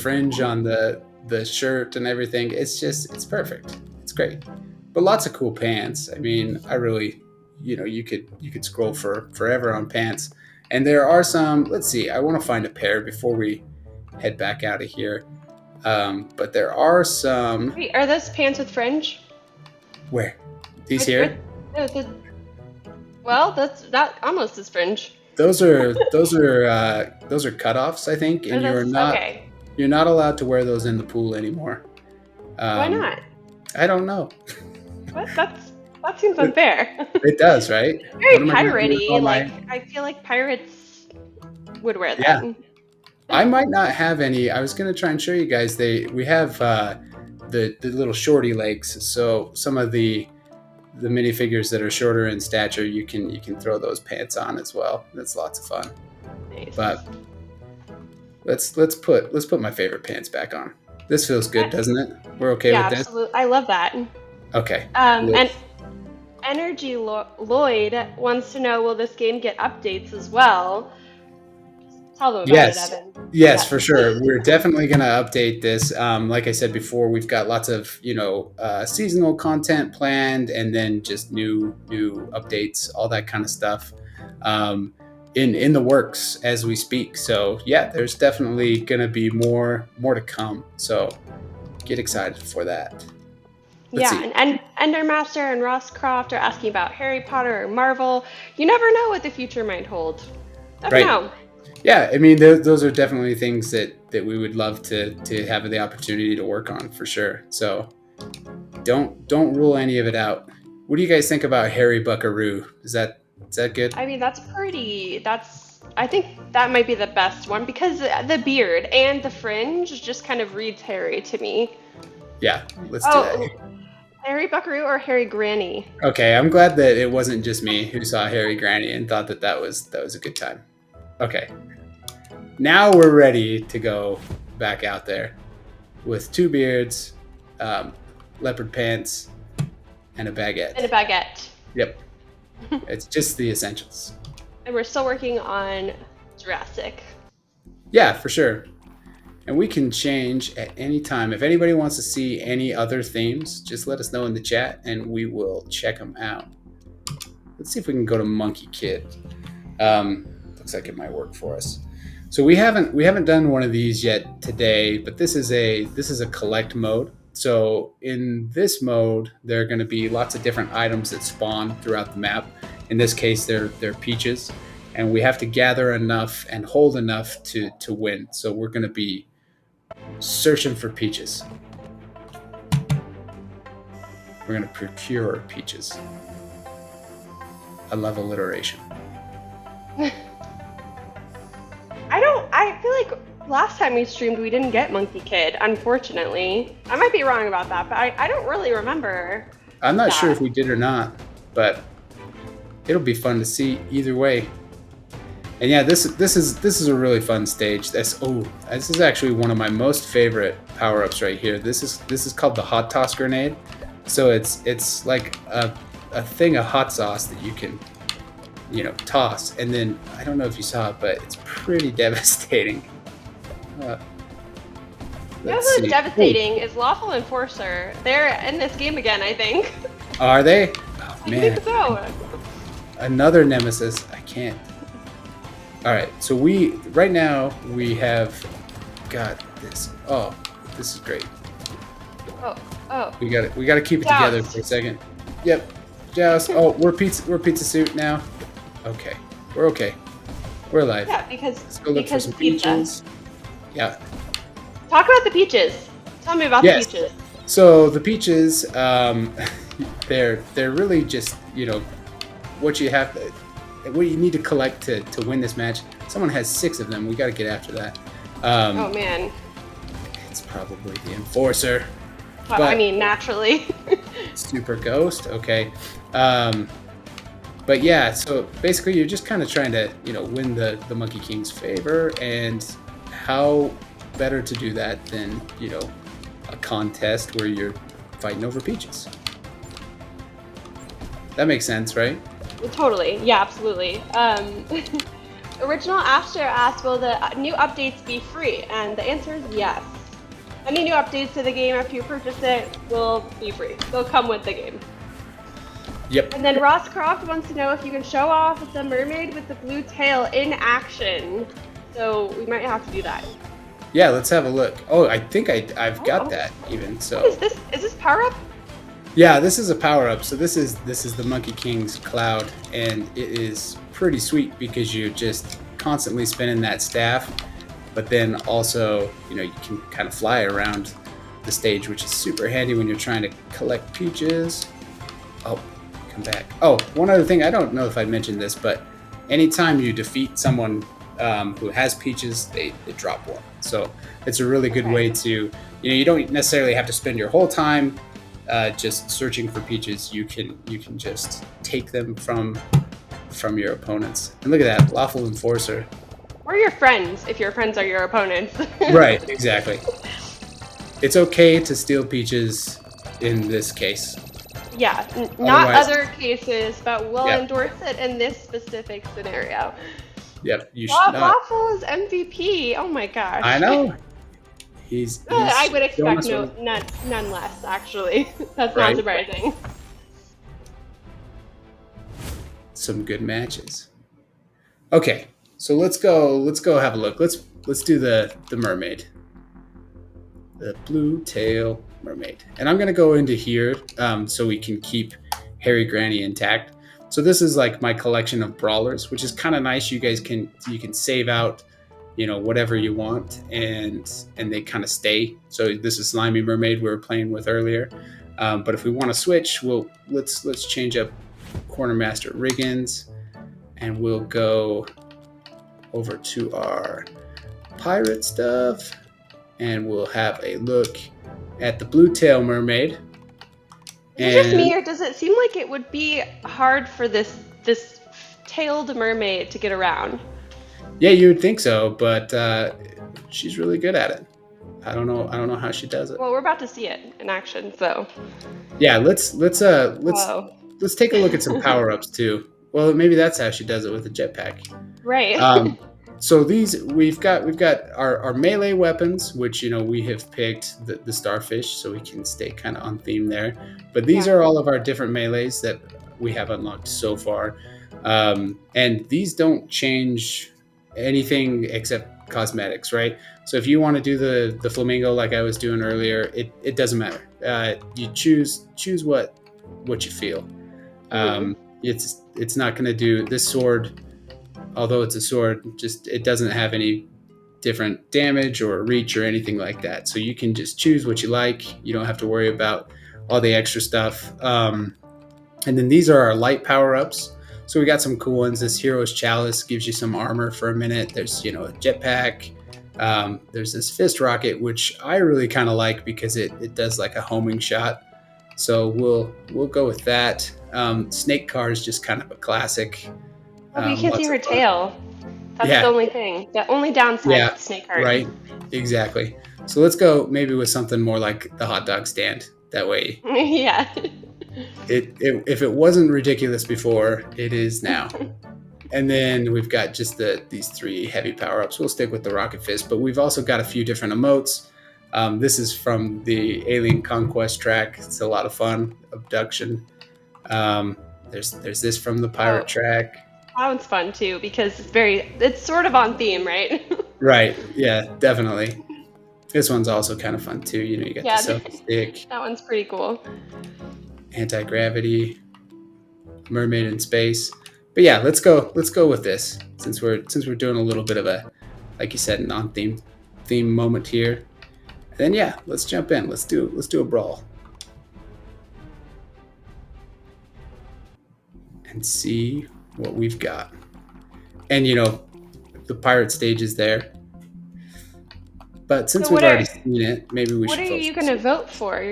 fringe on the shirt and everything. It's perfect. It's great. But lots of cool pants. I mean, I really, you could scroll forever on pants. And there are some. Let's see. I want to find a pair before we head back out of here. But there are some. Wait, are those pants with fringe? Where? These here? Well, that almost is fringe. Those are cutoffs, I think, and you're not allowed to wear those in the pool anymore. Why not? I don't know. What? That seems unfair. It does, right? Very piratey. I feel like pirates would wear that. Yeah. I might not have any. I was gonna try and show you guys. We have the little shorty legs. So some of the minifigures that are shorter in stature, you can throw those pants on as well. That's lots of fun. Nice. But let's put my favorite pants back on. This feels good, doesn't it? We're okay with this? Absolutely. I love that. Okay. And Energy Lloyd wants to know, will this game get updates as well? Tell them about it, Evan. Yes, for sure. We're definitely going to update this. Like I said before, we've got lots of seasonal content planned, and then just new updates, all that kind of stuff in the works as we speak. So yeah, there's definitely going to be more to come. So get excited for that. Let's see. And Endermaster and Ross Croft are asking about Harry Potter or Marvel. You never know what the future might hold. Never know. Yeah, I mean, those are definitely things that we would love to have the opportunity to work on for sure. So don't rule any of it out. What do you guys think about Harry Buckaroo? Is that good? I mean, I think that might be the best one, because the beard and the fringe just kind of reads Harry to me. Yeah, let's do that. Harry Buckaroo or Harry Granny? Okay, I'm glad that it wasn't just me who saw Harry Granny and thought that was a good time. Okay, now we're ready to go back out there with 2 beards, leopard pants, and a baguette. Yep, it's just the essentials. And we're still working on Jurassic. Yeah, for sure. And we can change at any time. If anybody wants to see any other themes, just let us know in the chat and we will check them out. Let's see if we can go to Monkie Kid. Looks like it might work for us. So we haven't done one of these yet today, but this is a collect mode. So in this mode, there are going to be lots of different items that spawn throughout the map. In this case, they're peaches, and we have to gather enough and hold enough to win. So we're going to be searching for peaches. We're going to procure peaches. I love alliteration. I feel like last time we streamed, we didn't get Monkie Kid, unfortunately. I might be wrong about that, but I don't really remember. I'm not sure if we did or not, but it'll be fun to see either way. And yeah, this is a really fun stage. This is actually one of my most favorite power-ups right here. This is called the hot toss grenade. So it's like a thing of hot sauce that you can toss, and then I don't know if you saw it, but it's pretty devastating. What's devastating is Lawful Enforcer. They're in this game again, I think. Are they? Oh, man. I think so. Another nemesis. I can't. All right, so right now we have got this. Oh, this is great. Oh. We got to keep it together for a second. Yep. Joust. Oh, we're pizza suit now. Okay, we're okay. We're alive. Yeah, because let's go look for some pizza. peaches. Yeah. Talk about the peaches. Tell me about the peaches. So the peaches, they're really just what you need to collect to win this match. Someone has 6 of them. We got to get after that. Oh man. It's probably the Enforcer. Well, I mean, naturally. Super Ghost. Okay. But yeah, so basically you're just kind of trying to, win the Monkey King's favor, and how better to do that than, a contest where you're fighting over peaches. That makes sense, right? Totally. Yeah, absolutely. Original After asked, will the new updates be free? And the answer is yes. Any new updates to the game after you purchase it will be free. They'll come with the game. Yep. And then Ross Croft wants to know if you can show off the mermaid with the blue tail in action. So we might have to do that. Yeah, let's have a look. Oh, I think I've got that even. So what is this? Is this power up? Yeah, this is a power up. So this is the Monkey King's cloud, and it is pretty sweet because you're just constantly spinning that staff, but then also you can kind of fly around the stage, which is super handy when you're trying to collect peaches. Oh. Come back. Oh, one other thing, I don't know if I mentioned this, but anytime you defeat someone who has Peaches, they drop one. So it's a really good way to, you don't necessarily have to spend your whole time just searching for Peaches. You can just take them from your opponents. And look at that, Lawful Enforcer. Or your friends, if your friends are your opponents. Right, exactly. It's okay to steal Peaches in this case. Yeah, not other cases, but we'll endorse it in this specific scenario. Yep, you should not. Waffle is MVP. Oh my gosh. I know. He's I would expect none less, actually. That's not surprising. Some good matches. Okay, so let's go have a look. Let's do the mermaid. The blue tail mermaid. And I'm gonna go into here so we can keep Harry Granny intact. So this is like my collection of brawlers, which is kind of nice. You guys can save out, whatever you want, and they kind of stay. So this is Slimy Mermaid we were playing with earlier. But if we want to switch, let's change up Quartermaster Riggins, and we'll go over to our pirate stuff, and we'll have a look at the blue tail mermaid. Is it just me, or does it seem like it would be hard for this tailed mermaid to get around? Yeah, you would think so, but she's really good at it. I don't know how she does it. Well, we're about to see it in action, so. Yeah, let's take a look at some power-ups too. Well, maybe that's how she does it with the jetpack. Right. So we've got our melee weapons, which we have picked the starfish, so we can stay kind of on theme there. But these are all of our different melees that we have unlocked so far, and these don't change anything except cosmetics, right? So if you want to do the flamingo like I was doing earlier, it doesn't matter. You choose what you feel. It's not going to do this sword. Although it's a sword, it doesn't have any different damage or reach or anything like that. So you can just choose what you like. You don't have to worry about all the extra stuff. And then these are our light power-ups. So we got some cool ones. This Hero's Chalice gives you some armor for a minute. There's, a jetpack. There's this fist rocket, which I really kind of like because it does like a homing shot. So we'll go with that. Snake car is just kind of a classic. Well, we can see her tail. That's the only thing. The only downside of the snake heart. Right, exactly. So let's go maybe with something more like the hot dog stand. That way. Yeah. If it wasn't ridiculous before, it is now. And then we've got just these three heavy power-ups. We'll stick with the Rocket Fist, but we've also got a few different emotes. This is from the Alien Conquest track. It's a lot of fun. Abduction. There's this from the pirate track. That one's fun too because it's sort of on theme, right? Right. Yeah, definitely. This one's also kind of fun too. You got the selfie stick. That one's pretty cool. Anti-gravity, mermaid in space. But yeah, let's go with this since we're doing a little bit of a, like you said, an on-theme moment here. And then yeah, let's jump in. Let's do a brawl. And see what we've got. And the pirate stage is there. But since we've already seen it, maybe we should focus. What are you going to vote for?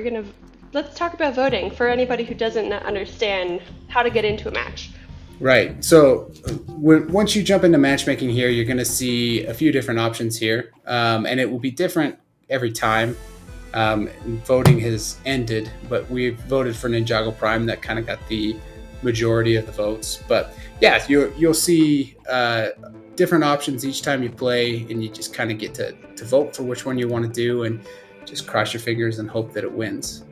Let's talk about voting for anybody who doesn't understand how to get into a match. Right. So once you jump into matchmaking here, you're going to see a few different options here. And it will be different every time. Voting has ended, but we voted for Ninjago Prime. That kind of got the majority of the votes. But yeah, you'll see different options each time you play, and you just kind of get to vote for which one you want to do and just cross your fingers and hope that it wins.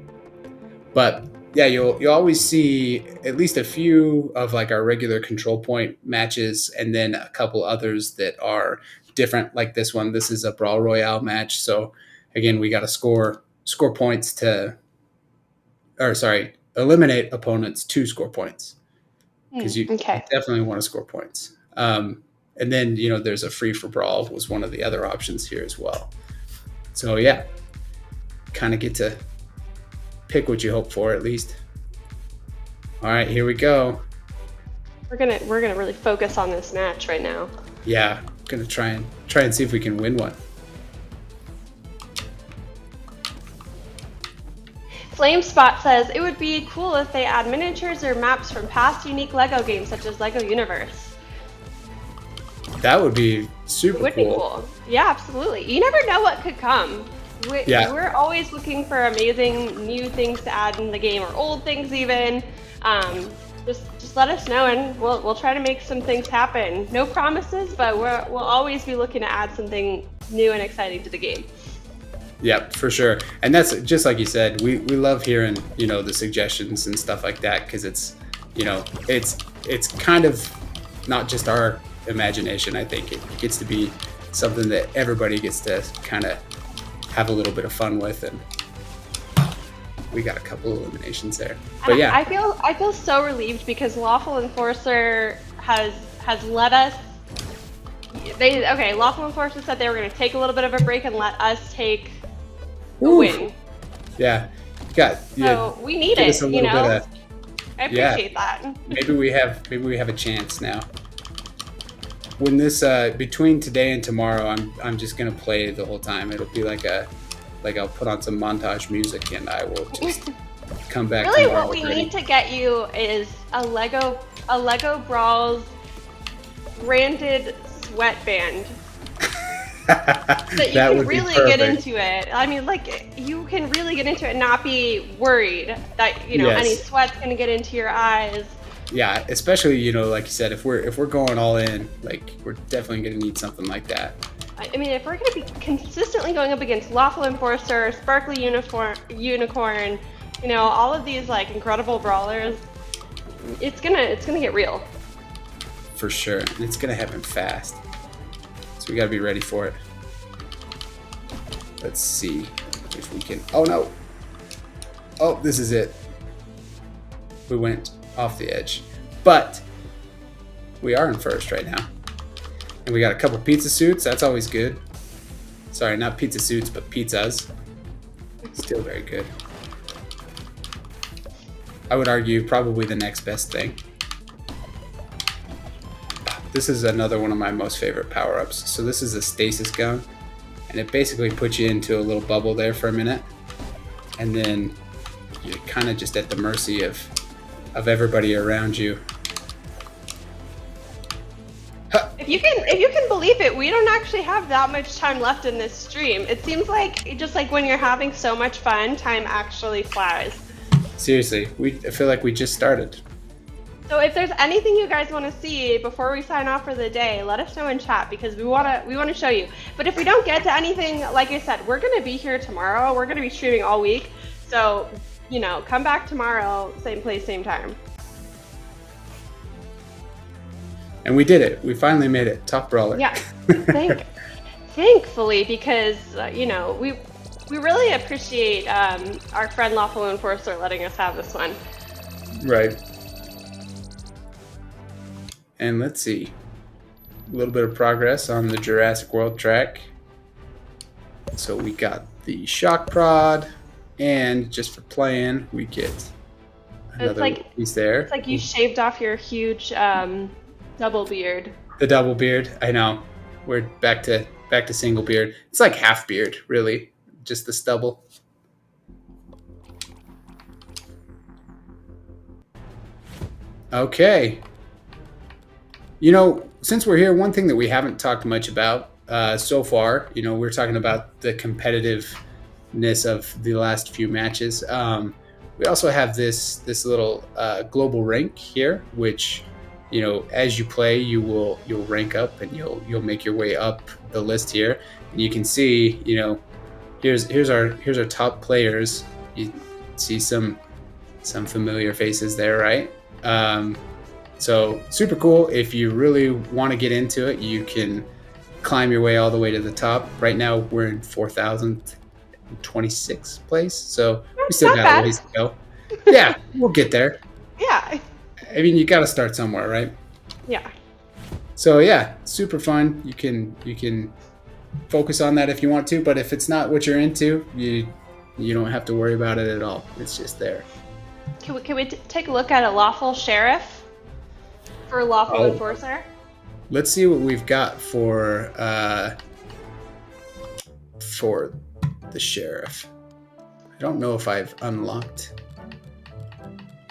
But yeah, you'll always see at least a few of like our regular control point matches, and then a couple others that are different, like this one. This is a Brawl Royale match. So again, we got to score points eliminate opponents to score points, because you definitely want to score points. And then, there's a free for brawl was one of the other options here as well. So yeah, kind of get to pick what you hope for at least. All right, here we go. We're gonna really focus on this match right now. Yeah, gonna try and see if we can win one. Flamespot says it would be cool if they add miniatures or maps from past unique LEGO games such as LEGO Universe. That would be super It would be cool. Yeah, absolutely. You never know what could come. We're always looking for amazing new things to add in the game, or old things even. Just let us know, and we'll try to make some things happen. No promises, but we'll always be looking to add something new and exciting to the game. Yep, for sure. And that's just like you said, we love hearing, the suggestions and stuff like that, because it's kind of not just our imagination. I think it gets to be something that everybody gets to kind of have a little bit of fun with, and we got a couple eliminations there. But yeah, I feel so relieved because Lawful Enforcer has let us. Lawful Enforcer said they were going to take a little bit of a break and let us take a win. Yeah, so we need it. I appreciate that. Maybe we have a chance now. When this between today and tomorrow, I'm just gonna play the whole time. It'll be like I'll put on some montage music and I will just come back. Really, what we need to get you is a LEGO Brawls branded sweatband. That you can really get into it. I mean, you can really get into it and not be worried that any sweat's gonna get into your eyes. Yeah, especially like you said, if we're going all in, we're definitely gonna need something like that. I mean, if we're gonna be consistently going up against Lawful Enforcer, Sparkly Unicorn, all of these incredible brawlers, it's gonna get real. For sure, and it's gonna happen fast. So we gotta be ready for it. Let's see if we can. Oh no! Oh, this is it. We went off the edge, but we are in first right now, and we got a couple pizza suits. That's always good. Sorry, not pizza suits, but pizzas. Still very good. I would argue probably the next best thing. This is another one of my most favorite power-ups. So this is a stasis gun, and it basically puts you into a little bubble there for a minute, and then you're kind of just at the mercy of everybody around you. If you can believe it, we don't actually have that much time left in this stream. It seems like just like when you're having so much fun, time actually flies. Seriously, I feel like we just started. So if there's anything you guys want to see before we sign off for the day, let us know in chat because we want to show you. But if we don't get to anything, like I said, we're going to be here tomorrow. We're going to be streaming all week. So, come back tomorrow, same place, same time. And we did it. We finally made it. Top Brawler. Yeah. Thankfully, because, we really appreciate our friend Lawful Enforcer letting us have this one. Right. And let's see. A little bit of progress on the Jurassic World track. So we got the shock prod, and just for playing, we get another piece there. It's like you shaved off your huge double beard. The double beard, I know. We're back to single beard. It's like half beard, really. Just the stubble. Okay. Since we're here, one thing that we haven't talked much about so far, we're talking about the competitiveness of the last few matches. We also have this little global rank here, which, as you play, you'll rank up and you'll make your way up the list here. And you can see, here's our top players. You see some familiar faces there, right? So super cool. If you really want to get into it, you can climb your way all the way to the top. Right now we're in 4,026th place, so we still got a ways to go. Yeah, we'll get there. Yeah. I mean, you got to start somewhere, right? Yeah. So yeah, super fun. You can focus on that if you want to, but if it's not what you're into, you don't have to worry about it at all. It's just there. Can we take a look at a Lawful Sheriff for Lawful Enforcer? let's see what we've got for the sheriff. I don't know if I've unlocked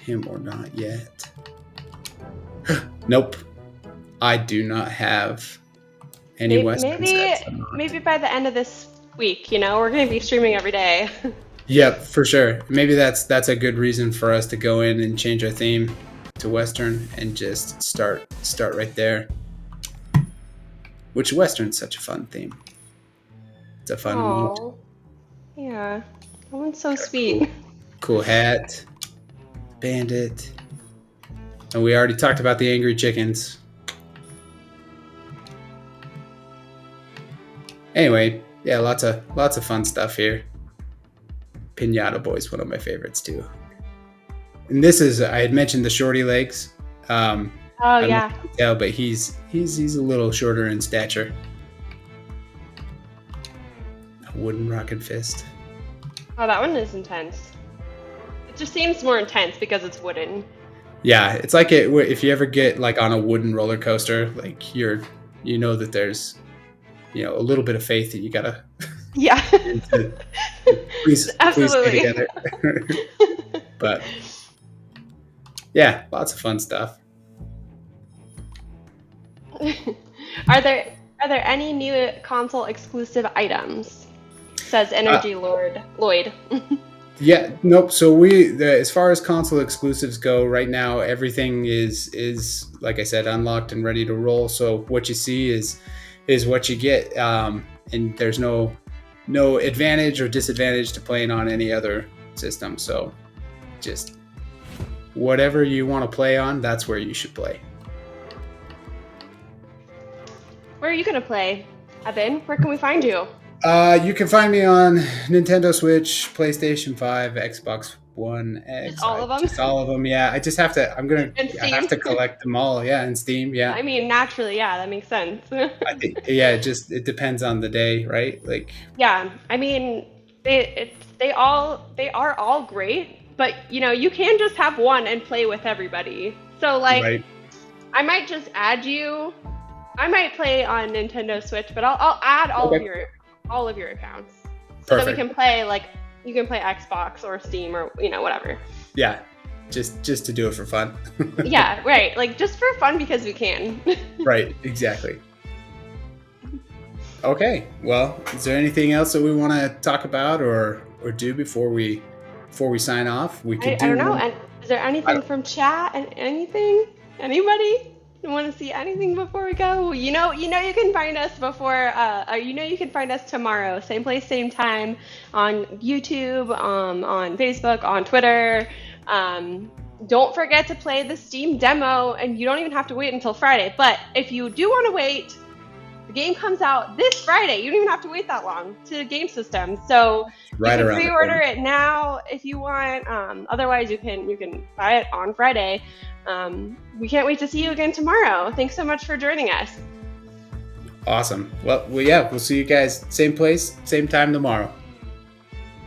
him or not yet. Nope. I do not have any Western sets unlocked. Maybe by the end of this week, we're going to be streaming every day. Yep, for sure. Maybe that's a good reason for us to go in and change our theme to Western and just start right there. Which Western's such a fun theme. It's a fun mode. Yeah. That one's so sweet. Cool hat. Bandit. And we already talked about the angry chickens. Anyway, yeah, lots of fun stuff here. Pinata Boy's one of my favorites too. And this is, I had mentioned the shorty legs. Oh yeah. Yeah, but he's a little shorter in stature. A wooden rocket fist. Oh, that one is intense. It just seems more intense because it's wooden. Yeah, it's like if you ever get like on a wooden roller coaster, like you know that there's a little bit of faith that you gotta please stay together. But yeah, lots of fun stuff. Are there any new console exclusive items? Says Energy Lord Lloyd. Yeah, nope. So as far as console exclusives go, right now everything is like I said, unlocked and ready to roll. So what you see is what you get, and there's no advantage or disadvantage to playing on any other system. So just whatever you want to play on, that's where you should play. Where are you gonna play, Evan? Where can we find you? You can find me on Nintendo Switch, PlayStation 5, Xbox One X. Just all of them? Just all of them, yeah. I just have to, I have to collect them all, yeah, and Steam, yeah. I mean, naturally, yeah, that makes sense. I think, yeah, it depends on the day, right? Like. Yeah, I mean, they are all great, but you can just have one and play with everybody. So like, right. I might just add you. I might play on Nintendo Switch, but I'll add all of your accounts so that we can play, like, you can play Xbox or Steam or whatever. Yeah, just to do it for fun. Yeah, right. Like, just for fun because we can. Right, exactly. Okay, well, is there anything else that we want to talk about or do before we sign off? I don't know. And is there anything from chat and anything? Anybody? You want to see anything before we go? You can find us you can find us tomorrow, same place, same time, on YouTube, on Facebook, on Twitter. Don't forget to play the Steam demo, and you don't even have to wait until Friday. But if you do want to wait, the game comes out this Friday. You don't even have to wait that long to game system. So you can pre-order it now if you want. Otherwise, you can buy it on Friday. We can't wait to see you again tomorrow. Thanks so much for joining us. Awesome. Well, yeah, we'll see you guys same place, same time tomorrow.